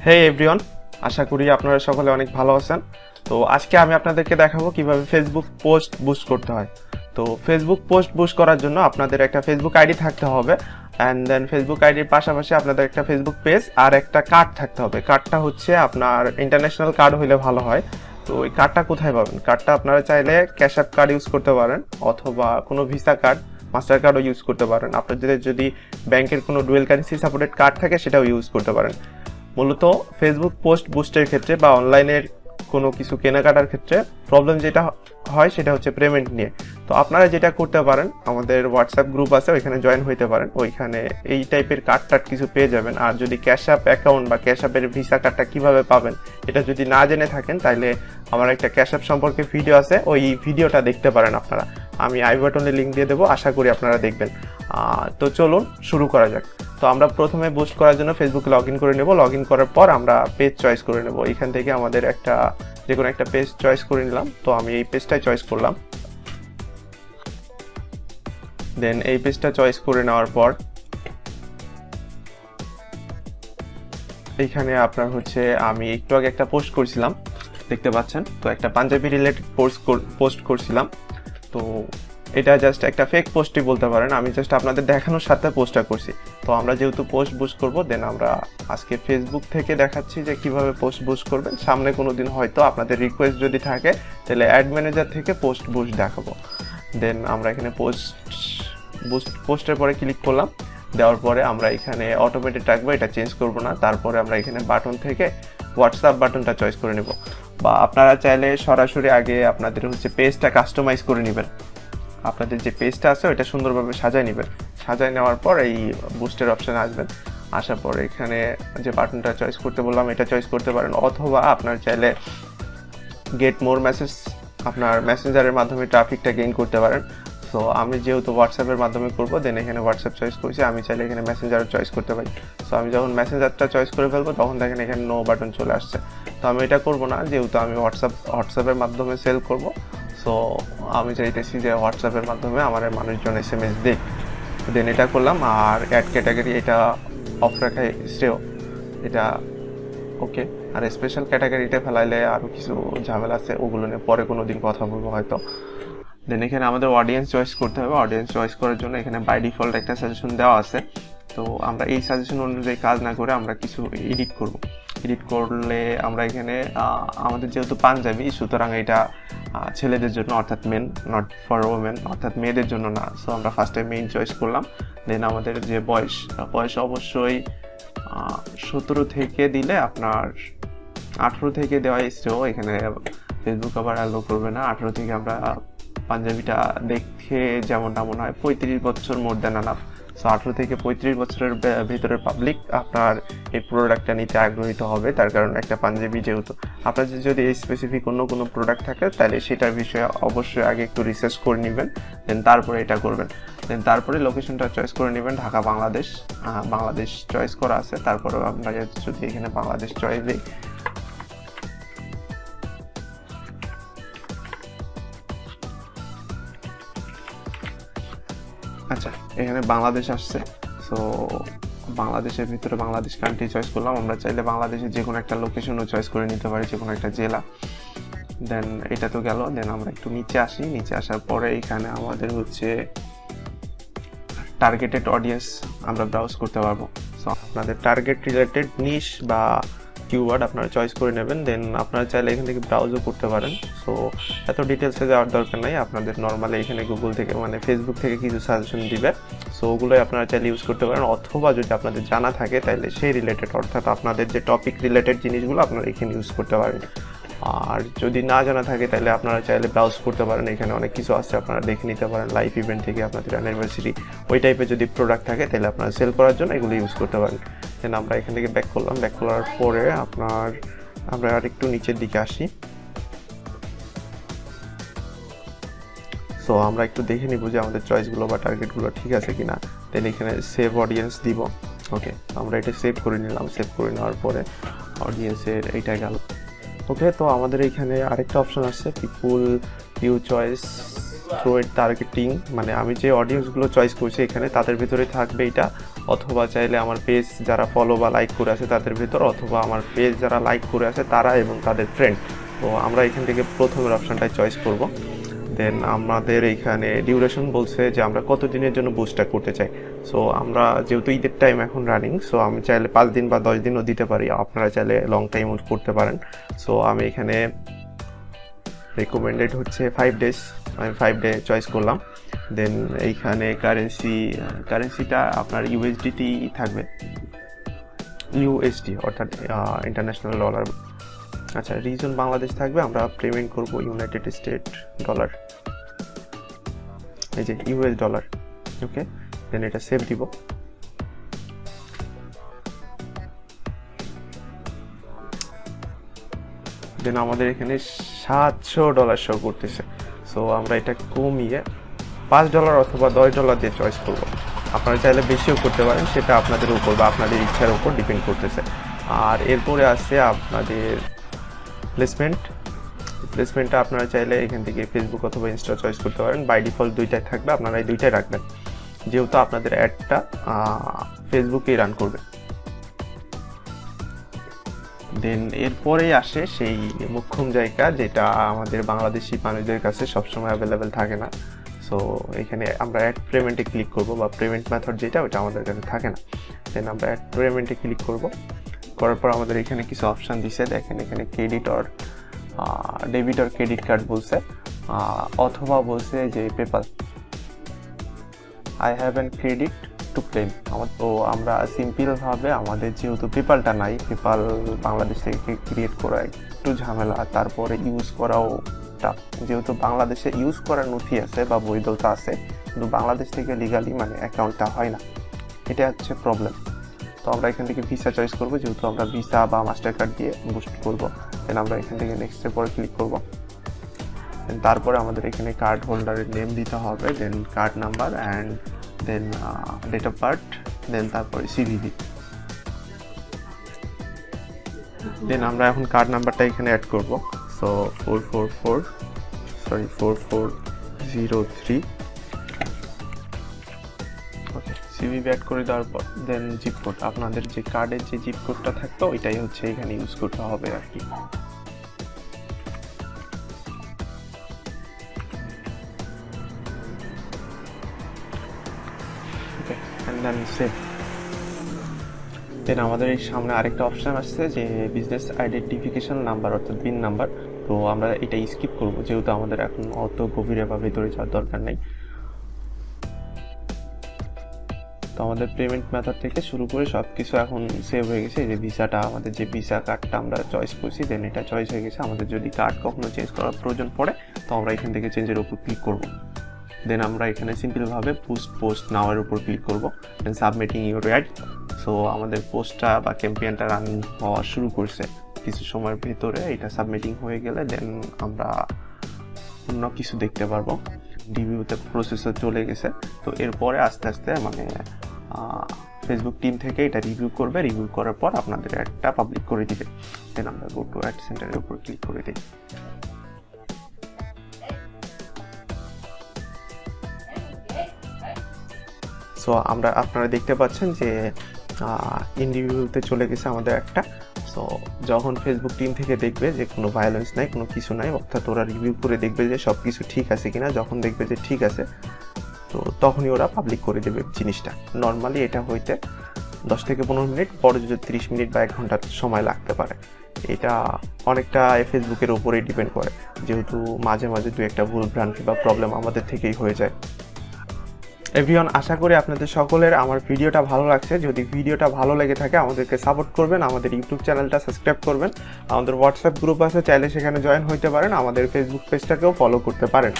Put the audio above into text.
হে everyone, আশা করি আপনারা সকলে অনেক ভালো আছেন। তো আজকে আমি আপনাদেরকে দেখাবো কিভাবে ফেসবুক পোস্ট বুস্ট করতে হয়। তো ফেসবুক পোস্ট বুস্ট করার জন্য আপনাদের একটা ফেসবুক আইডি থাকতে হবে, অ্যান্ড দেন ফেসবুক আইডির পাশাপাশি আপনাদের একটা ফেসবুক পেজ আর একটা কার্ড থাকতে হবে। কার্ডটা হচ্ছে আপনার ইন্টারন্যাশনাল কার্ড হলে ভালো হয়। তো ওই কার্ডটা কোথায় পাবেন? কার্ডটা আপনারা চাইলে ক্যাশ অ্যাপ কার্ড ইউজ করতে পারেন, অথবা কোনো ভিসা কার্ড, মাস্টার কার্ডও ইউজ করতে পারেন। আপনাদের যদি ব্যাংকের কোনো ডুয়েল কারেন্সি সাপোর্টেড কার্ড থাকে সেটাও ইউজ করতে পারেন। মূলত ফেসবুক পোস্ট বুস্টের ক্ষেত্রে বা অনলাইনের কোনো কিছু কেনাকাটার ক্ষেত্রে প্রবলেম যেটা হয় সেটা হচ্ছে পেমেন্ট নিয়ে। তো আপনারা যেটা করতে পারেন, আমাদের হোয়াটসঅ্যাপ গ্রুপ আছে, ওইখানে জয়েন হইতে পারেন। ওইখানে এই টাইপের কার্ড কিছু পেয়ে যাবেন। আর যদি ক্যাশ অ্যাপ অ্যাকাউন্ট বা ক্যাশ অ্যাপের ভিসা কার্ডটা কীভাবে পাবেন এটা যদি না জেনে থাকেন, তাহলে আমার একটা ক্যাশ অ্যাপ সম্পর্কে ভিডিও আছে, ওই ভিডিওটা দেখতে পারেন আপনারা। আমি আই বাটনে লিঙ্ক দিয়ে দেবো, আশা করি আপনারা দেখবেন। তো চলুন শুরু করা যাক। তো আমরা প্রথমে বুস্ট করার জন্য ফেসবুকে লগ ইন করে নেব। লগ ইন করার পর আমরা পেজ চয়েস করে নেব। এখান থেকে আমাদের যে কোনো একটা পেজ চয়েস করে নিলাম। তো আমি এই পেজটাই চয়েস করলাম। দেন এই পেজটা চয়েস করে নেওয়ার পর এইখানে আপনার হচ্ছে আমি একটু আগে একটা পোস্ট করছিলাম, দেখতে পাচ্ছেন। তো একটা পাঞ্জাবি রিলেটেড পোস্ট করছিলাম। তো এটা জাস্ট একটা ফেক পোস্টই বলতে পারেন, আমি জাস্ট আপনাদের দেখানোর সাথে পোস্টটা করছি। তো আমরা যেহেতু পোস্ট বুস্ট করবো, দেন আমরা আজকে ফেসবুক থেকে দেখাচ্ছি যে কিভাবে পোস্ট বুস্ট করবেন। সামনে কোনো দিন হয়তো আপনাদের রিকোয়েস্ট যদি থাকে, তাহলে অ্যাড ম্যানেজার থেকে পোস্ট বুস্ট দেখাবো। দেন আমরা এখানে পোস্টের পরে ক্লিক করলাম। দেওয়ার পরে আমরা এখানে অটোমেটেড রাখবো, এটা চেঞ্জ করবো না। তারপরে আমরা এখানে বাটন থেকে হোয়াটসঅ্যাপ বাটনটা চয়েস করে নেব, বা আপনারা চাইলে সরাসরি আগে আপনাদের হচ্ছে পেজটা কাস্টমাইজ করে নেবেন। আপনাদের যে পেজটা আছে ওইটা সুন্দরভাবে সাজায় নেবেন। সাজায় নেওয়ার পর এই বুস্টের অপশানে আসবেন। আসার পর এখানে যে বাটনটা চয়েস করতে বললাম এটা চয়েস করতে পারেন, অথবা আপনার চাইলে গেট মোর মেসেজ, আপনার মেসেঞ্জারের মাধ্যমে ট্রাফিকটা গেইন করতে পারেন। সো আমি যেহেতু হোয়াটসঅ্যাপের মাধ্যমে করবো, দেন এখানে হোয়াটসঅ্যাপ চয়েস করছি। আমি চাইলে এখানে মেসেঞ্জারও চয়েস করতে পারি। সো আমি যখন মেসেঞ্জারটা চয়েস করে ফেলবো, তখন দেখেন এখানে নো বাটন চলে আসছে। তো আমি এটা করবো না, যেহেতু আমি হোয়াটসঅ্যাপের মাধ্যমে সেল করবো। সো আমি চাইতেছি যে হোয়াটসঅ্যাপের মাধ্যমে আমার মানুষজন SMS দিক। দেন এটা করলাম। আর অ্যাড ক্যাটাগরি এটা অফ রাখাই শ্রেয়, এটা ওকে। আর স্পেশাল ক্যাটাগরিটা ফেলাইলে আরও কিছু ঝামেলা আছে, ওগুলো নিয়ে পরে কোনো দিন কথা বলবো হয়তো। দেন এখানে আমাদের অডিয়েন্স চয়েস করতে হবে। অডিয়েন্স চয়েস করার জন্য এখানে বাই ডিফল্ট একটা সাজেশন দেওয়া আছে। তো আমরা এই সাজেশন অনুযায়ী কাজ না করে আমরা কিছু এডিট করব। এডিট করলে আমরা এখানে আমাদের যেহেতু পাঞ্জাবি, সুতরাং এটা ছেলেদের জন্য, অর্থাৎ মেন, নট ফর ওমেন, অর্থাৎ মেয়েদের জন্য না। সো আমরা ফার্স্টে মেইন চয়েস করলাম। দেন আমাদের যে বয়স অবশ্যই 17 থেকে দিলে আপনার 18 থেকে দেওয়া শ্রেয়। এখানে ফেসবুক আবার অ্যালো করবে না। 18 থেকে আমরা পাঞ্জাবিটা দেখে যেমনটা মনে হয় 35 বছর মোর দেন আনাফ। সো 18 থেকে 35 বছরের ভিতরের পাবলিক আপনার এই প্রোডাক্টটা নিতে আগ্রহীত হবে। তার কারণ একটা পাঞ্জাবি যেহেতু, আপনার যদি এই স্পেসিফিক অন্য কোনো প্রোডাক্ট থাকে, তাহলে সেটার বিষয়ে অবশ্যই আগে একটু রিসার্চ করে নেবেন, দেন তারপরে এটা করবেন। দেন তারপরে লোকেশনটা চয়েস করে নেবেন, ঢাকা বাংলাদেশ চয়েস করা আছে। তারপরেও আমরা যদি এখানে বাংলাদেশ চয়েস দিই, আচ্ছা এখানে বাংলাদেশ আসছে। সো বাংলাদেশের ভিতরে বাংলাদেশ কান্ট্রি চয়েস করলাম। আমরা চাইলে বাংলাদেশের যে কোনো একটা লোকেশনও চয়েস করে নিতে পারি, যে কোনো একটা জেলা। দেন এটা তো গেল। দেন আমরা একটু নিচে আসি। নিচে আসার পরে এখানে আমাদের হচ্ছে টার্গেটেড অডিয়েন্স আমরা ব্রাউজ করতে পারবো। সো আপনাদের টার্গেট রিলেটেড নিশ বা কিওয়ার্ড আপনারা চয়েস করে নেবেন। দেন আপনারা চাইলে এখান থেকে ব্রাউজও করতে পারেন। সো এত ডিটেলসে যাওয়ার দরকার নাই। আপনাদের নর্মালি এখানে গুগল থেকে, মানে ফেসবুক থেকে কিছু সাজেশন দিবে। সো ওগুলোই আপনারা চাইলে ইউজ করতে পারেন, অথবা যদি আপনাদের জানা থাকে তাহলে সেই রিলেটেড, অর্থাৎ আপনাদের যে টপিক রিলেটেড জিনিসগুলো আপনারা এখানে ইউজ করতে পারেন। আর যদি না জানা থাকে তাহলে আপনারা চাইলে ব্রাউজ করতে পারেন। এখানে অনেক কিছু আছে, আপনারা দেখে নিতে পারেন। লাইভ ইভেন্ট থেকে আপনাদের অ্যানিভার্সারি, ওই টাইপের যদি প্রোডাক্ট থাকে তাহলে আপনারা সেল করার জন্য এগুলো ইউজ করতে পারেন। দেন আমরা এখান থেকে ব্যাক করলাম। ব্যাক করার পরে আমরা আর একটু নিচের দিকে আসি। সো আমরা একটু দেখে নিব যে আমাদের চয়েসগুলো বা টার্গেটগুলো ঠিক আছে কিনা। দেন এখানে সেভ অডিয়েন্স দিব। ওকে, আমরা এটা সেভ করে নিলাম। সেভ করে নেওয়ার পরে অডিয়েন্সের এইটা গেল। ওকে, তো আমাদের এখানে আরেকটা অপশন আছে, people view choice through it targeting, মানে আমি যে অডিয়েন্সগুলো চয়েস করছি এখানে তাদের ভিতরে থাকবে এটা, অথবা চাইলে আমার পেজ যারা ফলো বা লাইক করে আছে তাদের ভিতর, অথবা আমার পেজ যারা লাইক করে আছে তারা এবং তাদের ফ্রেন্ড। তো আমরা এখান থেকে প্রথমের অপশানটাই চয়েস করব। দেন আমাদের এইখানে ডিউরেশন বলছে যে আমরা কত দিনের জন্য বুস্টটা করতে চাই। সো আমরা যেহেতু ঈদের টাইম এখন রানিং, সো আমি চাইলে 5 দিন বা 10 দিনও দিতে পারি, আপনারা চাইলে লং টাইম করতে পারেন। সো আমি এখানে রেকমেন্ডেড হচ্ছে 5 ডেজ, আমি 5 ডে চয়েস করলাম। দেন এইখানে কারেন্সিটা আপনার ইউএসডিটি থাকবে, ইউএসডি অর্থাৎ ইন্টারন্যাশনাল ডলার। আচ্ছা, রিজন বাংলাদেশ থাকবে, আমরা পেমেন্ট করব ইউনাইটেড স্টেট ডলার, এই যে ইউএস ডলার। ওকে, দেন এটা সেভ দিব। দেন আমাদের এখানে $700 শো করতেছে। সো আমরা এটা কমিয়ে $5 অথবা $10 দিয়ে চয়েস করব। আপনারা চাইলে বেশিও করতে পারেন, সেটা আপনাদের উপর বা আপনাদের ইচ্ছার উপর ডিপেন্ড করতেছে। আর এরপরে আছে আপনাদের প্লেসমেন্টটা আপনারা চাইলে এখান থেকে ফেসবুক অথবা ইনস্টা চয়েস করতে পারেন। বাই ডিফল্ট দুইটাই থাকবে, আপনারা এই দুইটাই রাখবেন, যেহেতু আপনাদের অ্যাডটা ফেসবুকেই রান করবে। দেন এরপরেই আসে সেই মোক্ষম জায়গা, যেটা আমাদের বাংলাদেশি মানুষদের কাছে সবসময় অ্যাভেলেবেল থাকে না। সো এখানে আমরা অ্যাড পেমেন্টে ক্লিক করব, বা পেমেন্ট মেথড যেটা ওটা আমাদের কাছে থাকে না। দেন আমরা অ্যাড পেমেন্টে ক্লিক করার পর আমাদের এখানে কিছু অপশান দিছে, দেখেন এখানে credit or debit or credit card বলছে, অথবা বলছে যে PayPal, I have an credit to claim. তো আমরা সিম্পলভাবে, আমাদের যেহেতু পেপালটা নাই, পেপাল বাংলাদেশ থেকে ক্রিয়েট করা একটু ঝামেলা, তারপরে ইউজ করাও টাফ, যেহেতু বাংলাদেশে ইউজ করার নথি আছে বা বৈধতা আছে, কিন্তু বাংলাদেশ থেকে লিগালি মানে অ্যাকাউন্টটা হয় না, এটা হচ্ছে প্রবলেম। তো আমরা এখান থেকে ভিসা চয়েস করব, যেহেতু আমরা ভিসা বা মাস্টার কার্ড দিয়ে বুস্ট করব। দেন আমরা এখান থেকে নেক্সটের পরে ক্লিক করব। দেন তারপরে আমাদের এখানে কার্ড হোল্ডারের নেম দিতে হবে, then card number and then date of birth, then তারপরে সিভিভি। দেন আমরা এখন কার্ড নাম্বারটা এখানে অ্যাড করব। সো 4403। ওকে, সিভিভি অ্যাড করে দেওয়ার পর দেন জিপ কোড, আপনাদের যে কার্ডের যে জিপ কোডটা থাকতো ওইটাই হচ্ছে এখানে ইউজ করতে হবে আর কি। দেন আমাদের এই সামনে আরেকটা অপশান আসছে যে বিজনেস আইডেন্টিফিকেশন নাম্বার অর্থাৎ বিন নাম্বার। তো আমরা এটা স্কিপ করব, যেহেতু আমাদের এখন অত গভীরে বা ভেতরে যাওয়ার দরকার নেই। তো আমাদের পেমেন্ট মেথড থেকে শুরু করে সব কিছু এখন সেভ হয়ে গেছে। এই যে ভিসাটা, আমাদের যে ভিসা কার্ডটা আমরা চয়েস করছি, দেন এটা চয়েস হয়ে গেছে। আমাদের যদি কার্ড কখনো চেঞ্জ করার প্রয়োজন পড়ে তো আমরা এখান থেকে চেঞ্জের উপর ক্লিক করব। দেন আমরা এখানে সিম্পলভাবে পোস্ট নাওয়ের উপর ক্লিক করব, দেন সাবমিটিং ইউর অ্যাড। সো আমাদের পোস্টটা বা ক্যাম্পেইনটা রান হওয়া শুরু করছে, কিছু সময়ের ভেতরে এটা সাবমিটিং হয়ে গেলে দেন আমরা অন্য কিছু দেখতে পারবো। রিভিউতে প্রসেসর চলে গেছে। তো এরপরে আস্তে আস্তে মানে ফেসবুক টিম থেকে এটা রিভিউ করবে, রিভিউ করার পর আপনাদের অ্যাডটা পাবলিক করে দিবে। দেন আমরা গো টু অ্যাড সেন্টারের উপর ক্লিক করে দিই। সো আপনারা দেখতে পাচ্ছেন যে ইন্ডিভিজুয়ালতে চলে গেছে আমাদের একটা। সো যখন ফেসবুক টিম থেকে দেখবে যে কোনো ভায়োলেন্স নাই, কোনো কিছু নাই, অর্থাৎ ওরা রিভিউ করে দেখবে যে সব কিছু ঠিক আছে কিনা, যখন দেখবে যে ঠিক আছে তো তখনই ওরা পাবলিক করে দেবে জিনিসটা। নর্মালি এটা হইতে 10 থেকে 15 মিনিট, পরে যদি 30 মিনিট বা 1 ঘন্টা সময় লাগতে পারে। এটা অনেকটা ফেসবুকের উপরেই ডিপেন্ড করে, যেহেতু মাঝে মাঝে দু একটা ভুল ভ্রান্তি বা প্রবলেম আমাদের থেকেই হয়ে যায়। এভরিওয়ান, আশা করি আপনাদের সকলের আমার ভিডিওটা ভালো লাগছে। যদি ভিডিওটা ভালো লেগে থাকে আমাদেরকে সাপোর্ট করবেন, আমাদের ইউটিউব চ্যানেলটা সাবস্ক্রাইব করবেন, আমাদের হোয়াটসঅ্যাপ গ্রুপ আছে, চাইলে সেখানে জয়েন হইতে পারেন, আমাদের ফেসবুক পেজটাকেও ফলো করতে পারেন।